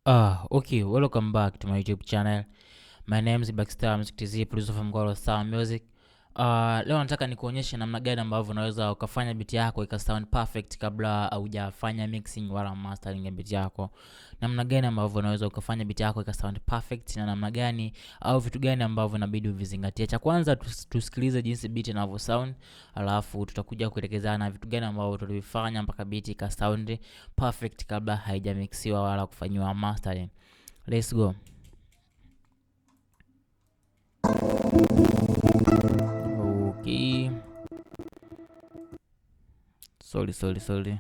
Okay, welcome back to my YouTube channel. My name is Baxter Mzikitizi, producer from Ngolo Sound Music. Leo nataka nikuonyeshe namna gani ambavyo unaweza ukafanya beat yako ika sound perfect kabla hujafanya mixing wala mastering ya beat yako. Namna gani ambavyo unaweza ukafanya beat yako ika sound perfect na namna gani au vitu gani ambavyo inabidi uvizingatie. Cha kwanza tusikilize jinsi beat inavyo sound, alafu tutakuja kuelekezana vitu gani ambavyo tulivifanya mpaka beat ika sound perfect kabla haijamixiwa wala kufanywa mastering. Let's go. Okay. Sorry.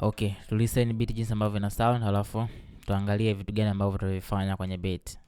Okay, tulisten beat jinsi ambavyo ina sound, halafu tuangalie vitu gani ambavyo tulivifanya kwenye beat.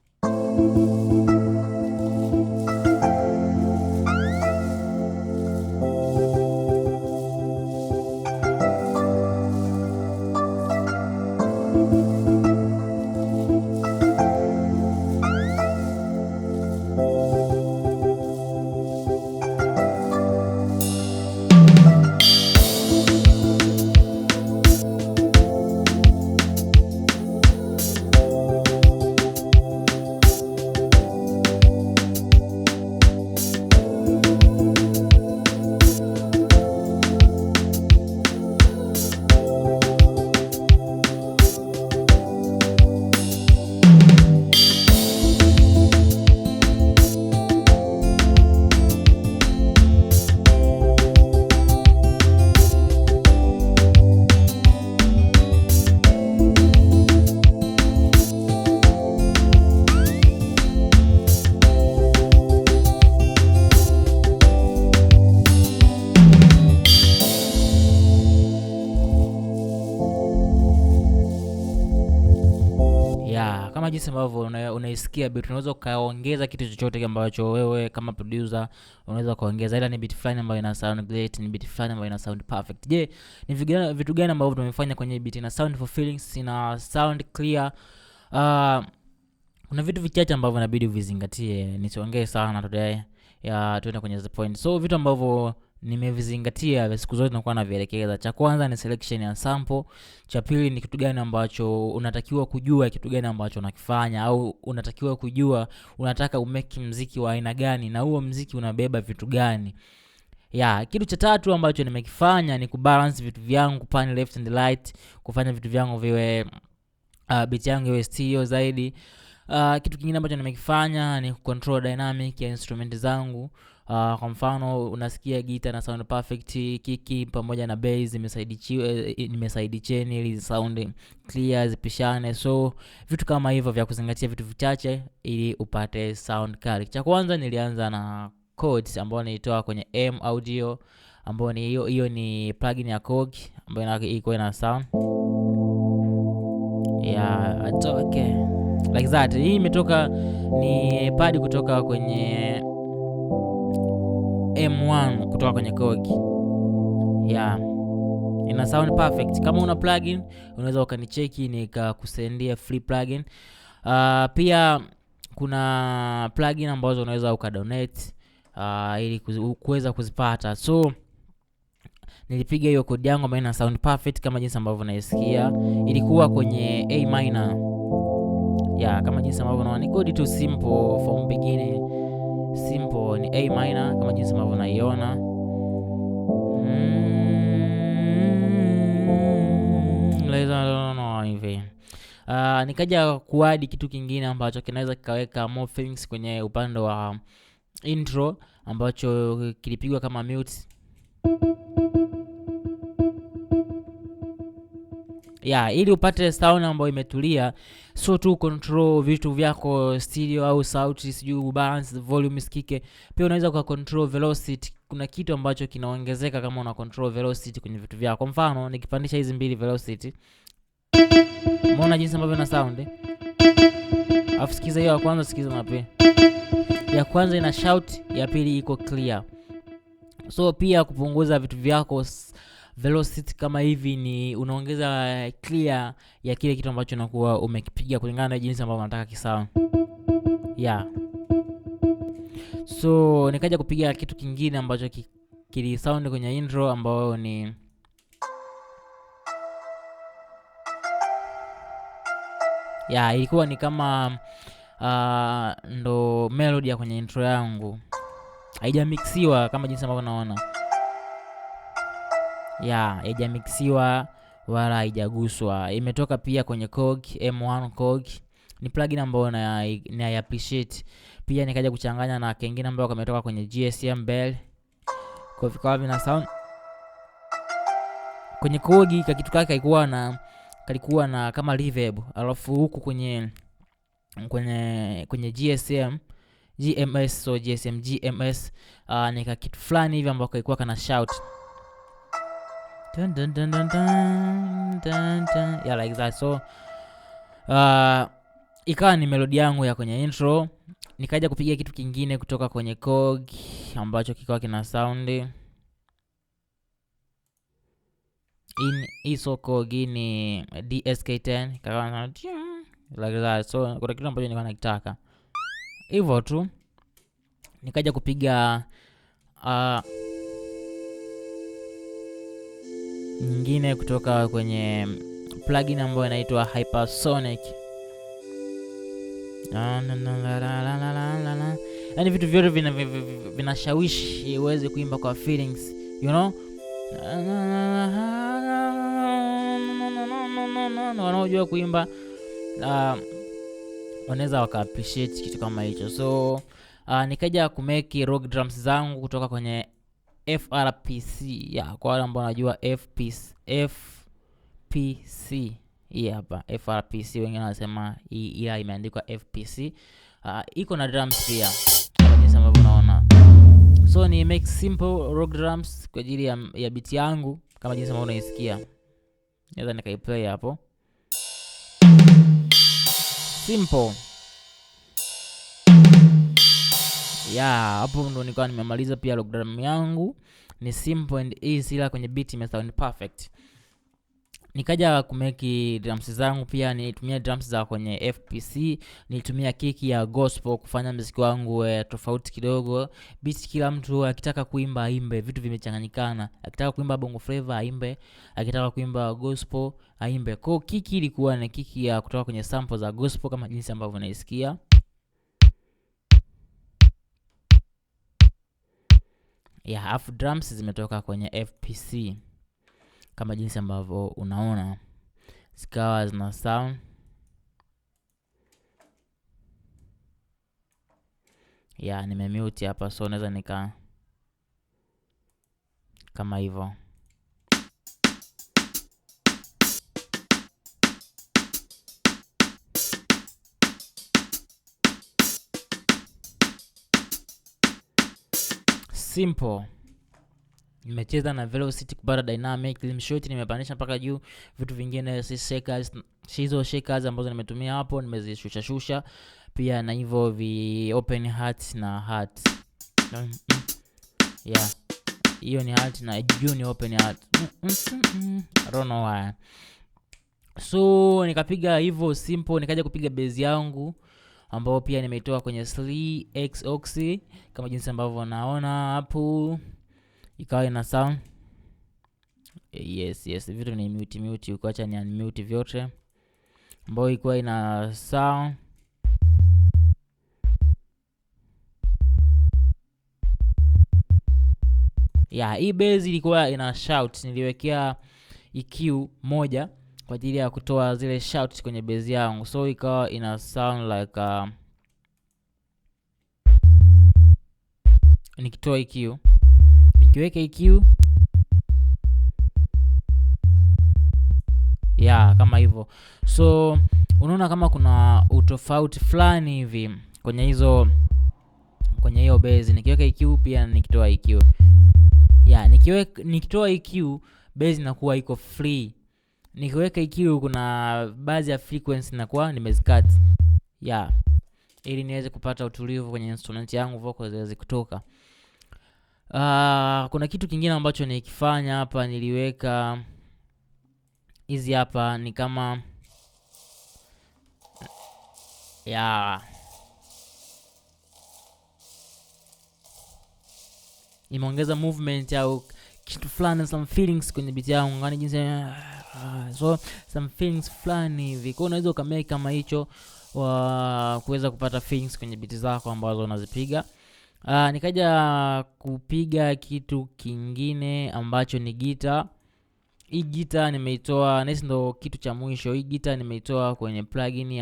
Kama jinsi ambavyo unaisikia beat, unaweza ukaongeza kitu chochote ambacho wewe kama producer unaweza kaongeza, ila ni beat fulani ambayo ina sound great, ni beat fulani ambayo ina sound perfect. Je, ni vitu gani ambavyo tumefanya kwenye beat? Ina sound for feelings, ina sound clear. Kuna vitu vichache ambavyo inabidi uvizingatie, nisiongee sana today, tuende kwenye the point. So vitu ambavyo nimevizingatia siku zote nakuwa navielekeza. Cha kwanza ni selection ya sample. Cha pili ni kitu gani ambacho unatakiwa kujua, kitu gani ambacho unakifanya, au unatakiwa kujua unataka umeki mziki wa aina gani na huo mziki unabeba vitu gani. Kitu cha tatu ambacho nimekifanya ni kubalance vitu vyangu pan left and right, kufanya vitu vyangu viwe beat yangu iwe stereo zaidi. Kitu kingine ambacho nimekifanya ni control dynamic ya instrument zangu. Kwa mfano unasikia guitar na sound perfect, kiki pamoja na bass nimeside chain ili sound clear zipishane. So vitu kama hivyo vya kuzingatia, vitu vichache ili upate sound kali. Cha kwanza nilianza na chords ambayo nilitoa kwenye M Audio, ambayo ni hiyo ni plugin ya Korg ambayo iko ina sound okay like that. Hii imetoka ni pad kutoka kwenye M1 kutoka kwenye Korg. Ina sound perfect. Kama una plugin unaweza ukanicheki nikakusendia free plugin. Pia kuna plugin ambazo unaweza ukadonate ili kuweza kuzipata. So nilipiga hiyo code yangu ambayo ina sound perfect kama jinsi ambavyo unaisikia. Ilikuwa kwenye A minor. Kama jinsi ambavyo unaona ni code tu simple from beginning. Simple ni A minor kama jinsi ambavyo unaiona. Hivi. Nikaja kuadi kitu kingine ambacho kinaweza kikaweka more things kwenye upande wa intro ambacho kilipigwa kama mute. Ili upate sound ambayo imetulia, so tu control vitu vyako stereo au sauti, sijui balance volume sikike. Pia unaweza kwa control velocity. Kuna kitu ambacho kinaongezeka kama una control velocity kwenye vitu vyako. Kwa mfano nikipandisha hizi mbili velocity, umeona jinsi ambavyo ina sound Afu sikiza hiyo ya kwanza, sikiza na pili. Ya kwanza ina shout, ya pili iko clear. So pia kupunguza vitu vyako velocity kama hivi ni unaongeza clear ya kile kitu ambacho unakuwa umekipiga kulingana na jinsi ambavyo unataka kisawa. So nikaja kupiga kitu kingine ambacho kili sound kwenye intro ambayo ni ilikuwa ni kama ndo melody ya kwenye intro yangu, haijamixiwa kama jinsi ambavyo naona. Haijamixiwa wala haijaguswa. Imetoka pia kwenye Korg M1 Korg. Ni plugin ambayo na appreciate. Pia nikaja kuchanganya na kengine ambayo kametoka kwenye GSM Bell. Kwa vikawa vina sound kwenye Korg, kitu kake kalikuwa na kama reverb, alafu huku kwenye GMS nika kitu fulani hivi ambako kilikuwa kana shout dun, dun, dun, dun, dun, dun, dun. Like that. So ikawa ni melodi yangu ya kwenye intro. Nikaja kupiga kitu kingine kutoka kwenye Korg ambacho kikawa kina sound iso Korg ni DSK10 kakawa like that. So kuna kitu ambacho nilikuwa nakitaka hivyo tu. Nikaja kupiga nyingine kutoka kwenye plugin ambayo inaitwa Hypersonic. Yaani vitu vyote vinashawishi uweze kuimba kwa feelings, you know. Wanaojua kuimba wanaweza waka appreciate kitu kama hicho. So nikaja kumeki rock drums zangu kutoka kwenye FRPC. Kwa wale ambao wanajua FPC. Hii hapa FRPC, wengine wanasema hii imeandikwa FPC. Iko na drums pia kama jinsi ambavyo unaona. So ni make simple rock drums kwa ajili ya beat yangu kama jinsi ambavyo unaisikia. Naweza nikaiplay hapo. Simple. Hapo ndo nikawa nimemaliza pia rock drum yangu. Ni simple and easy, ila kwenye beat ime sound perfect. Nikaja kumeki drums zangu pia. Nilitumia drums za kwenye FPC. Nilitumia kick ya gospel kufanya muziki wangu tofauti kidogo. Beat kila mtu akitaka kuimba aimbe, vitu vimechanganyikana. Akitaka kuimba bongo flavor aimbe, akitaka kuimba gospel aimbe. Kwa kick ilikuwa ni kick ya kutoka kwenye sample za gospel kama jinsi ambavyo unaisikia. Half drums zimetoka kwenye FPC kama jinsi ambavyo unaona, zikawa zina sound nimemute hapa, so naweza nika kama hivyo. Simple. Nimecheza na velocity kupata dynamic, limshot nimepandisha mpaka juu, vitu vingine hizo shakers ambazo nimetumia hapo nimezishusha pia, na hivyo vi open heart na heart. Hiyo ni heart na juu ni open heart. I don't know why. So nikapiga hivyo simple. Nikaja kupiga bass yangu ambao pia nimeitoa kwenye 3x Oxy kama jinsi ambavyo naona hapo, ikawa ina sound yes vitu ni mute ukaacha ni unmute vyote, ambao ikuwa ina sound hii bass ilikuwa ina shout. Niliwekea EQ moja kwa ajili ya kutoa zile shout kwenye bass yangu, so ikawa ina sound like nikitoa EQ, nikiweka EQ kama hivyo. So unaona kama kuna utofauti fulani hivi kwenye hiyo bass. Nikiweka EQ pia nikitoa EQ. Nikitoa EQ bass inakuwa iko free. Nikiweka EQ kuna baadhi ya frequency inakuwa nimezikat. Ili niweze kupata utulivu kwenye instrument yangu, vocals ziweze kutoka. Kuna kitu kingine ambacho nikifanya hapa, niliweka hizi hapa ni kama nimeongeza movement au kitu fulani, some feelings kwenye beat yangu, yani jinsi so some feelings fulani hivi. Kwa unaweza ukamake kama hicho wa kuweza kupata feelings kwenye beat zako ambazo unazipiga. Nikaja kupiga kitu kingine ambacho ni gitaa. Hii gitaa nimeitoa, nesi ndo kitu cha mwisho. Hii gitaa nimeitoa kwenye plugin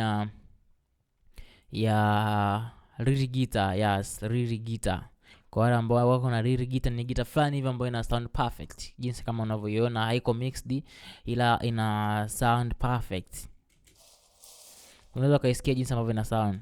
ya Riri Guitar. Yes, Riri Guitar. Kwa wale ambao wako na Riri Guitar, ni gitaa fulani hivi ambayo ina sound perfect. Jinsi kama unavyoiona, haiko mixed ila ina sound perfect. Unaweza kaisikia jinsi ambavyo ina sound.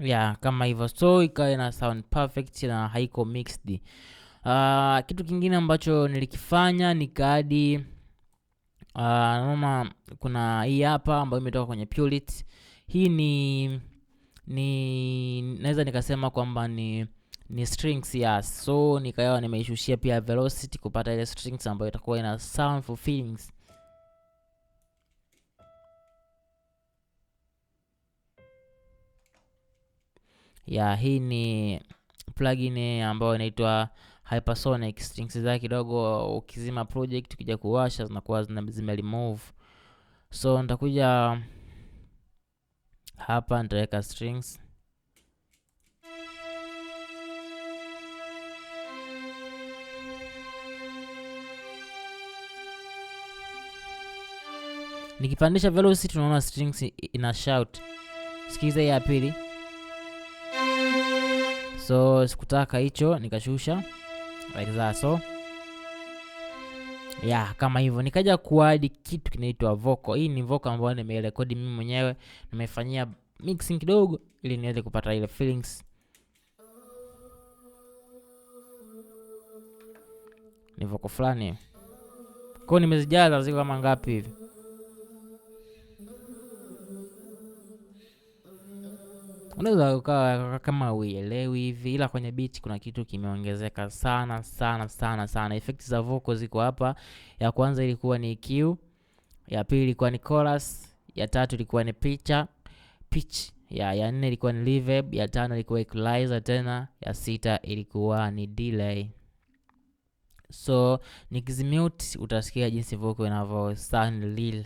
Yeah, kama hivyo. So ikawa ina sound perfect na haiko mixed. Kitu kingine ambacho nilikifanya nikaadi naona kuna hii hapa ambayo imetoka kwenye Pulse. Hii ni naweza nikasema kwamba ni strings, yes. So nikawa nimeishushia pia velocity kupata ile strings ambayo itakuwa ina sound for feelings. Hii ni plugin ambayo inaitwa Hypersonic. Strings zake kidogo ukizima project ukija kuwasha zinakuwa zime remove. So nitakuja hapa nitaweka strings. Nikipandisha velocity tunaona strings ina shout. Sikiza hii ya pili. So sikutaka hicho, nikashusha like that. So kama hivyo. Nikaja kuadi kitu kinaitwa vocal. Hii ni vocal ambayo nimerekodi mimi mwenyewe, nimefanyia mixing kidogo ili niweze kupata ile feelings. Ni vocal fulani. Kwa nimezijaza ziko kama ngapi hivi. Unaweza ukawa kama uielewi hivi, ila kwenye beat kuna kitu kimeongezeka sana sana sana sana. Effects za vocal ziko hapa. Ya kwanza ilikuwa ni EQ, ya pili ilikuwa ni chorus, ya tatu ilikuwa ni pitch, ya nne ilikuwa ni reverb, ya tano ilikuwa equalizer tena, ya sita ilikuwa ni delay. So nikizimute utasikia jinsi vocal inavyo sound real.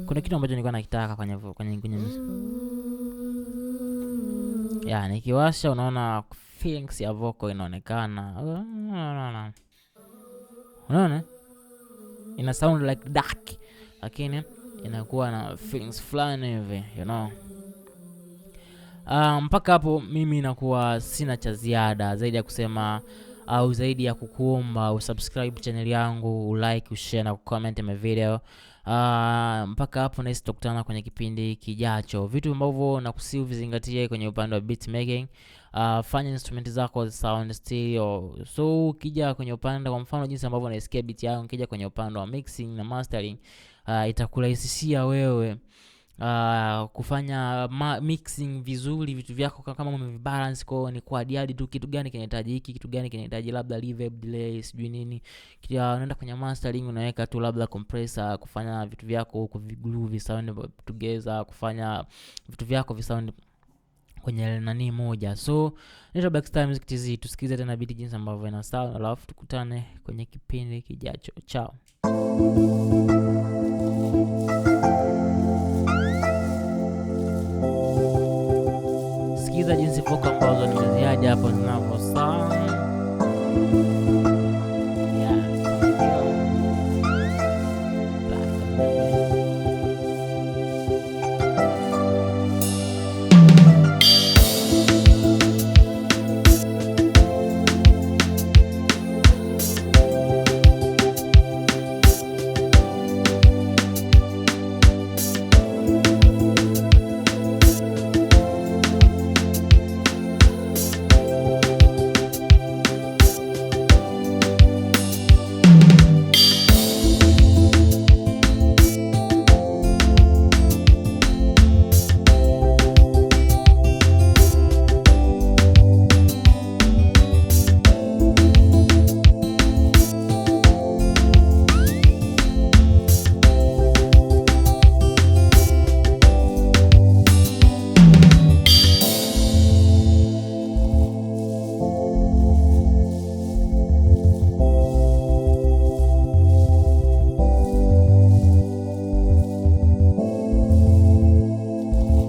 Kuna kitu ambacho nilikuwa nakitaka kwenye nikiwasha unaona feelings ya vocal inaonekana. Unaona? Ina sound like dark, lakini inakuwa na feelings fulani hivi, you know. Mpaka hapo mimi nakuwa sina cha ziada zaidi ya kusema au zaidi ya kukuomba usubscribe channel yangu, ulike, ushare na kucomment my video. Mpaka hapo na tutakutana kwenye kipindi kijacho. Vitu ambavyo nakusihi uvizingatie kwenye upande wa beat making, fanya instrument zako sound stereo. So ukija kwenye upande kwa mfano jinsi ambavyo naisikia beat yangu, ukija kwenye upande wa mixing na mastering, itakurahisishia wewe kufanya mixing vizuri vitu vyako kama umevibalance. Kwa ni kwa diadi tu kitu gani kinahitaji hiki, kitu gani kinahitaji labda reverb, delay, sijui nini. Kisha unaenda kwenye mastering unaweka tu labda compressor, kufanya vitu vyako kuviglue sound together, kufanya vitu vyako visound kwenye nani moja. So nita Blackstar Music TZ, tusikize tena beat jinsi ambavyo ina sound, alafu tukutane kwenye kipindi kijacho. Ciao. Sikiza jinsi vocal ambazo nimeziaja hapo zinavyo sound. Yeah.